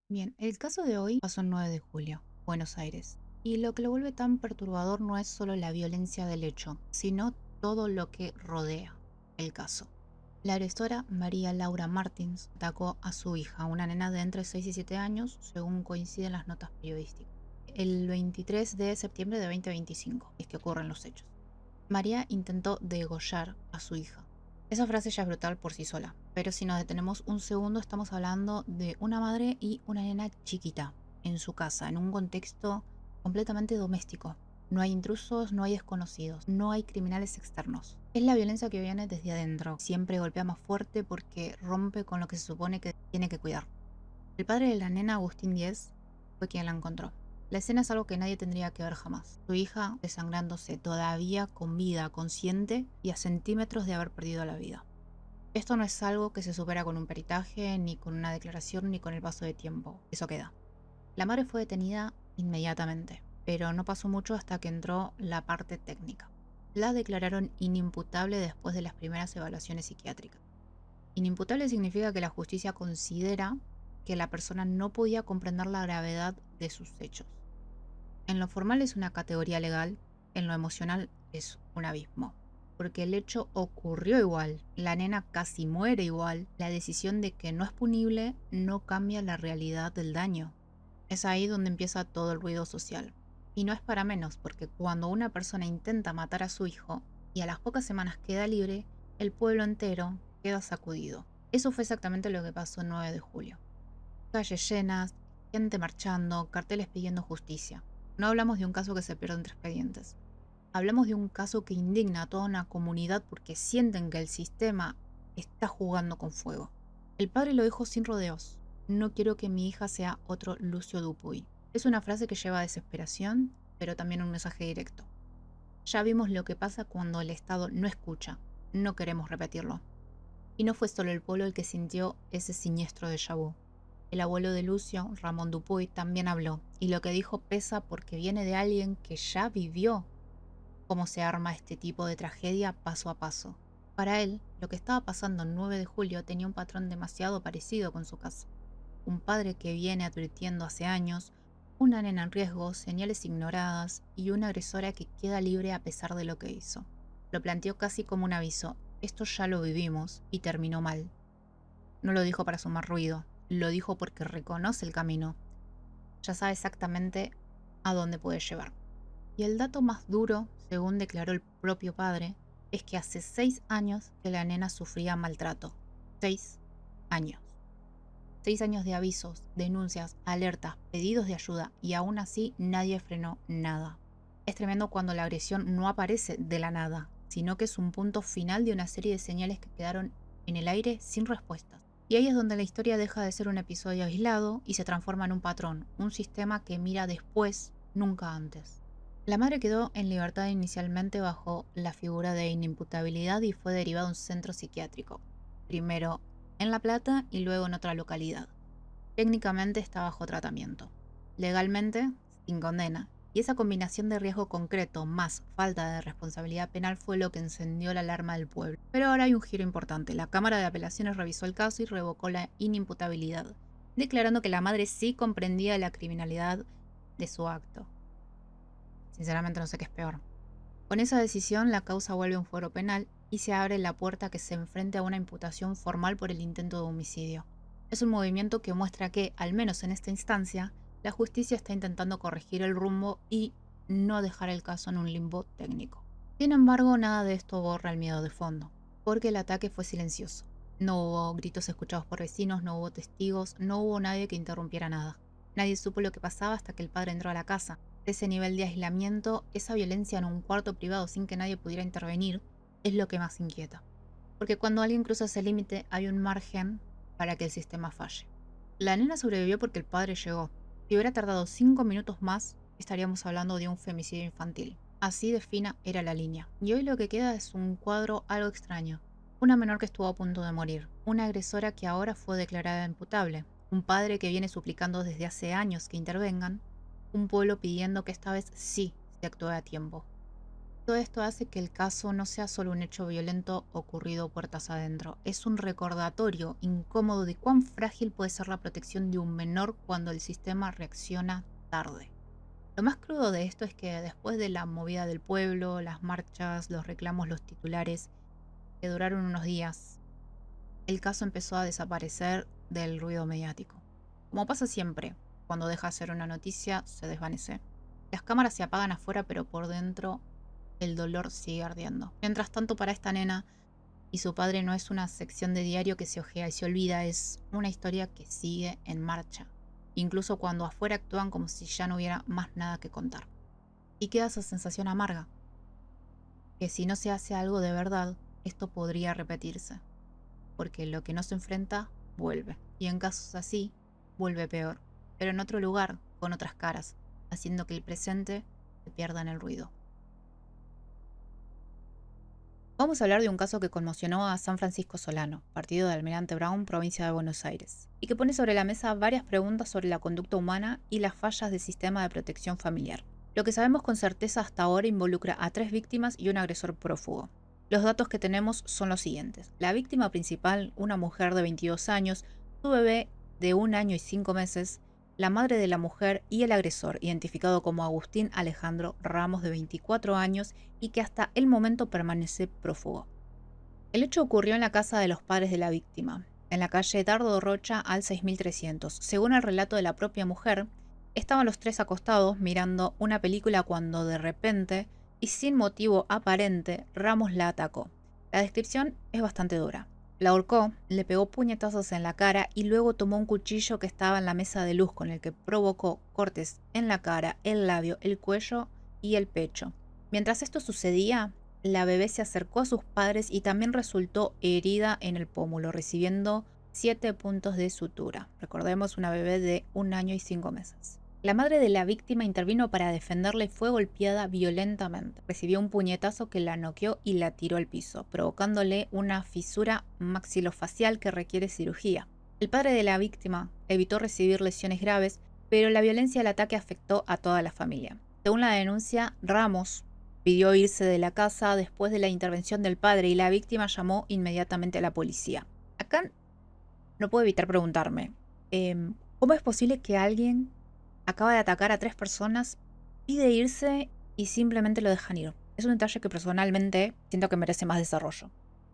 Bien, el caso de hoy pasó el 9 de julio, Buenos Aires. Y lo que lo vuelve tan perturbador no es solo la violencia del hecho, sino todo lo que rodea el caso. La agresora María Laura Martins atacó a su hija, una nena de entre 6 y 7 años, según coinciden las notas periodísticas. El 23 de septiembre de 2025 es que ocurren los hechos. María intentó degollar a su hija. Esa frase ya es brutal por sí sola, pero si nos detenemos un segundo estamos hablando de una madre y una nena chiquita en su casa, en un contexto completamente doméstico. No hay intrusos, no hay desconocidos, no hay criminales externos. Es la violencia que viene desde adentro. Siempre golpea más fuerte porque rompe con lo que se supone que tiene que cuidar. El padre de la nena, Agustín Díez, fue quien la encontró. La escena es algo que nadie tendría que ver jamás. Su hija desangrándose todavía con vida, consciente y a centímetros de haber perdido la vida. Esto no es algo que se supera con un peritaje, ni con una declaración, ni con el paso de tiempo. Eso queda. La madre fue detenida inmediatamente, pero no pasó mucho hasta que entró la parte técnica. La declararon inimputable después de las primeras evaluaciones psiquiátricas. Inimputable significa que la justicia considera que la persona no podía comprender la gravedad de sus hechos. En lo formal es una categoría legal, en lo emocional es un abismo. Porque el hecho ocurrió igual, la nena casi muere igual, la decisión de que no es punible no cambia la realidad del daño. Es ahí donde empieza todo el ruido social. Y no es para menos, porque cuando una persona intenta matar a su hijo y a las pocas semanas queda libre, el pueblo entero queda sacudido. Eso fue exactamente lo que pasó el 9 de julio. Calles llenas, gente marchando, carteles pidiendo justicia. No hablamos de un caso que se pierde entre expedientes. Hablamos de un caso que indigna a toda una comunidad porque sienten que el sistema está jugando con fuego. El padre lo dijo sin rodeos. No quiero que mi hija sea otro Lucio Dupuy. Es una frase que lleva a desesperación, pero también un mensaje directo. Ya vimos lo que pasa cuando el Estado no escucha. No queremos repetirlo. Y no fue solo el pueblo el que sintió ese siniestro déjà vu. El abuelo de Lucio, Ramón Dupuy, también habló, y lo que dijo pesa porque viene de alguien que ya vivió cómo se arma este tipo de tragedia paso a paso. Para él, lo que estaba pasando el 9 de julio tenía un patrón demasiado parecido con su caso. Un padre que viene advirtiendo hace años, una nena en riesgo, señales ignoradas y una agresora que queda libre a pesar de lo que hizo. Lo planteó casi como un aviso: esto ya lo vivimos y terminó mal. No lo dijo para sumar ruido, lo dijo porque reconoce el camino. Ya sabe exactamente a dónde puede llevar. Y el dato más duro, según declaró el propio padre, es que hace 6 años que la nena sufría maltrato. 6 años. 6 años de avisos, denuncias, alertas, pedidos de ayuda y aún así nadie frenó nada. Es tremendo cuando la agresión no aparece de la nada, sino que es un punto final de una serie de señales que quedaron en el aire sin respuestas. Y ahí es donde la historia deja de ser un episodio aislado y se transforma en un patrón, un sistema que mira después, nunca antes. La madre quedó en libertad inicialmente bajo la figura de inimputabilidad y fue derivada a un centro psiquiátrico, primero en La Plata y luego en otra localidad. Técnicamente está bajo tratamiento, legalmente sin condena, y esa combinación de riesgo concreto más falta de responsabilidad penal fue lo que encendió la alarma del pueblo. Pero ahora hay un giro importante. La Cámara de Apelaciones revisó el caso y revocó la inimputabilidad, declarando que la madre sí comprendía la criminalidad de su acto. Sinceramente no sé qué es peor. Con esa decisión, la causa vuelve a un fuero penal y se abre la puerta a que se enfrente a una imputación formal por el intento de homicidio. Es un movimiento que muestra que, al menos en esta instancia, la justicia está intentando corregir el rumbo y no dejar el caso en un limbo técnico. Sin embargo, nada de esto borra el miedo de fondo, porque el ataque fue silencioso. No hubo gritos escuchados por vecinos, no hubo testigos, no hubo nadie que interrumpiera nada. Nadie supo lo que pasaba hasta que el padre entró a la casa. Ese nivel de aislamiento, esa violencia en un cuarto privado sin que nadie pudiera intervenir, es lo que más inquieta. Porque cuando alguien cruza ese límite hay un margen para que el sistema falle. La nena sobrevivió porque el padre llegó. Si hubiera tardado 5 minutos más, estaríamos hablando de un femicidio infantil. Así de fina era la línea. Y hoy lo que queda es un cuadro algo extraño. Una menor que estuvo a punto de morir. Una agresora que ahora fue declarada imputable. Un padre que viene suplicando desde hace años que intervengan. Un pueblo pidiendo que esta vez sí se actúe a tiempo. Todo esto hace que el caso no sea solo un hecho violento ocurrido puertas adentro, es un recordatorio incómodo de cuán frágil puede ser la protección de un menor cuando el sistema reacciona tarde. Lo más crudo de esto es que después de la movida del pueblo, las marchas, los reclamos, los titulares, que duraron unos días, el caso empezó a desaparecer del ruido mediático. Como pasa siempre, cuando deja de ser una noticia, se desvanece. Las cámaras se apagan afuera, pero por dentro el dolor sigue ardiendo. Mientras tanto, para esta nena y su padre no es una sección de diario que se ojea y se olvida, es una historia que sigue en marcha, incluso cuando afuera actúan como si ya no hubiera más nada que contar. Y queda esa sensación amarga, que si no se hace algo de verdad, esto podría repetirse, porque lo que no se enfrenta, vuelve. Y en casos así, vuelve peor, pero en otro lugar, con otras caras, haciendo que el presente se pierda en el ruido. Vamos a hablar de un caso que conmocionó a San Francisco Solano, partido de Almirante Brown, provincia de Buenos Aires, y que pone sobre la mesa varias preguntas sobre la conducta humana y las fallas del sistema de protección familiar. Lo que sabemos con certeza hasta ahora involucra a 3 víctimas y un agresor prófugo. Los datos que tenemos son los siguientes. La víctima principal, una mujer de 22 años, su bebé de 1 año y 5 meses, la madre de la mujer y el agresor, identificado como Agustín Alejandro Ramos, de 24 años, y que hasta el momento permanece prófugo. El hecho ocurrió en la casa de los padres de la víctima, en la calle Dardo Rocha al 6300. Según el relato de la propia mujer, estaban los 3 acostados mirando una película cuando de repente, y sin motivo aparente, Ramos la atacó. La descripción es bastante dura. La ahorcó, le pegó puñetazos en la cara y luego tomó un cuchillo que estaba en la mesa de luz con el que provocó cortes en la cara, el labio, el cuello y el pecho. Mientras esto sucedía, la bebé se acercó a sus padres y también resultó herida en el pómulo, recibiendo 7 puntos de sutura. Recordemos, una bebé de 1 año y 5 meses. La madre de la víctima intervino para defenderla y fue golpeada violentamente. Recibió un puñetazo que la noqueó y la tiró al piso, provocándole una fisura maxilofacial que requiere cirugía. El padre de la víctima evitó recibir lesiones graves, pero la violencia del ataque afectó a toda la familia. Según la denuncia, Ramos pidió irse de la casa después de la intervención del padre y la víctima llamó inmediatamente a la policía. Acá no puedo evitar preguntarme, ¿cómo es posible que alguien acaba de atacar a 3 personas, pide irse y simplemente lo dejan ir? Es un detalle que personalmente siento que merece más desarrollo.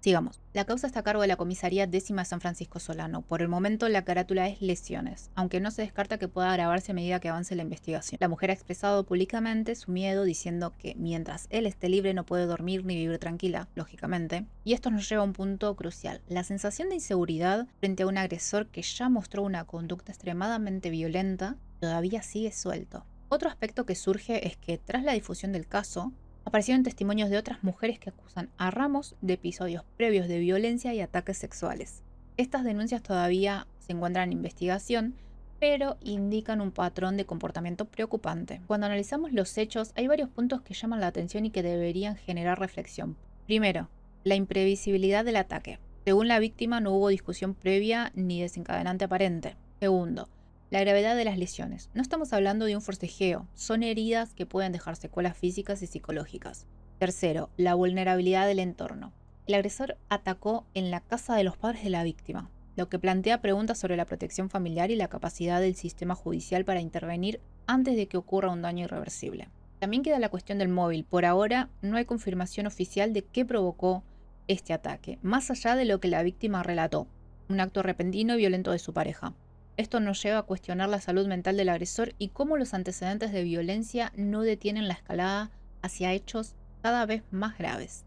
Sigamos. La causa está a cargo de la comisaría 10ª de San Francisco Solano. Por el momento la carátula es lesiones, aunque no se descarta que pueda agravarse a medida que avance la investigación. La mujer ha expresado públicamente su miedo diciendo que mientras él esté libre no puede dormir ni vivir tranquila, lógicamente. Y esto nos lleva a un punto crucial. La sensación de inseguridad frente a un agresor que ya mostró una conducta extremadamente violenta todavía sigue suelto. Otro aspecto que surge es que tras la difusión del caso, aparecieron testimonios de otras mujeres que acusan a Ramos de episodios previos de violencia y ataques sexuales. Estas denuncias todavía se encuentran en investigación, pero indican un patrón de comportamiento preocupante. Cuando analizamos los hechos, hay varios puntos que llaman la atención y que deberían generar reflexión. Primero, la imprevisibilidad del ataque. Según la víctima, no hubo discusión previa ni desencadenante aparente. Segundo, la gravedad de las lesiones. No estamos hablando de un forcejeo, son heridas que pueden dejar secuelas físicas y psicológicas. Tercero, la vulnerabilidad del entorno. El agresor atacó en la casa de los padres de la víctima, lo que plantea preguntas sobre la protección familiar y la capacidad del sistema judicial para intervenir antes de que ocurra un daño irreversible. También queda la cuestión del móvil. Por ahora no hay confirmación oficial de qué provocó este ataque, más allá de lo que la víctima relató, un acto repentino y violento de su pareja. Esto nos lleva a cuestionar la salud mental del agresor y cómo los antecedentes de violencia no detienen la escalada hacia hechos cada vez más graves.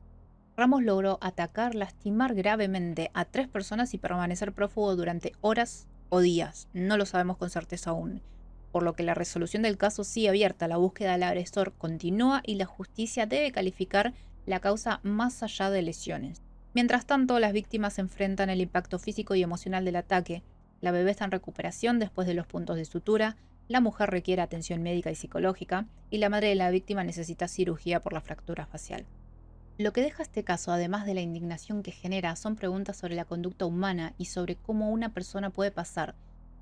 Ramos logró atacar, lastimar gravemente a 3 personas y permanecer prófugo durante horas o días. No lo sabemos con certeza aún, por lo que la resolución del caso sigue abierta. La búsqueda del agresor continúa y la justicia debe calificar la causa más allá de lesiones. Mientras tanto, las víctimas enfrentan el impacto físico y emocional del ataque. La bebé está en recuperación después de los puntos de sutura, la mujer requiere atención médica y psicológica, y la madre de la víctima necesita cirugía por la fractura facial. Lo que deja este caso, además de la indignación que genera, son preguntas sobre la conducta humana y sobre cómo una persona puede pasar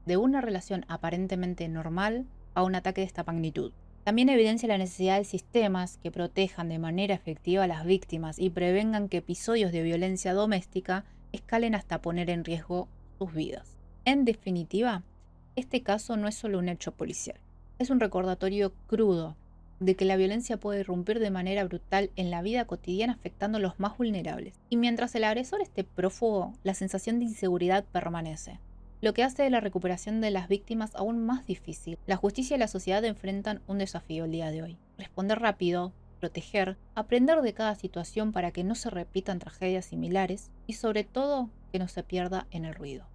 de una relación aparentemente normal a un ataque de esta magnitud. También evidencia la necesidad de sistemas que protejan de manera efectiva a las víctimas y prevengan que episodios de violencia doméstica escalen hasta poner en riesgo sus vidas. En definitiva, este caso no es solo un hecho policial, es un recordatorio crudo de que la violencia puede irrumpir de manera brutal en la vida cotidiana afectando a los más vulnerables. Y mientras el agresor esté prófugo, la sensación de inseguridad permanece, lo que hace de la recuperación de las víctimas aún más difícil. La justicia y la sociedad enfrentan un desafío el día de hoy: responder rápido, proteger, aprender de cada situación para que no se repitan tragedias similares y sobre todo que no se pierda en el ruido.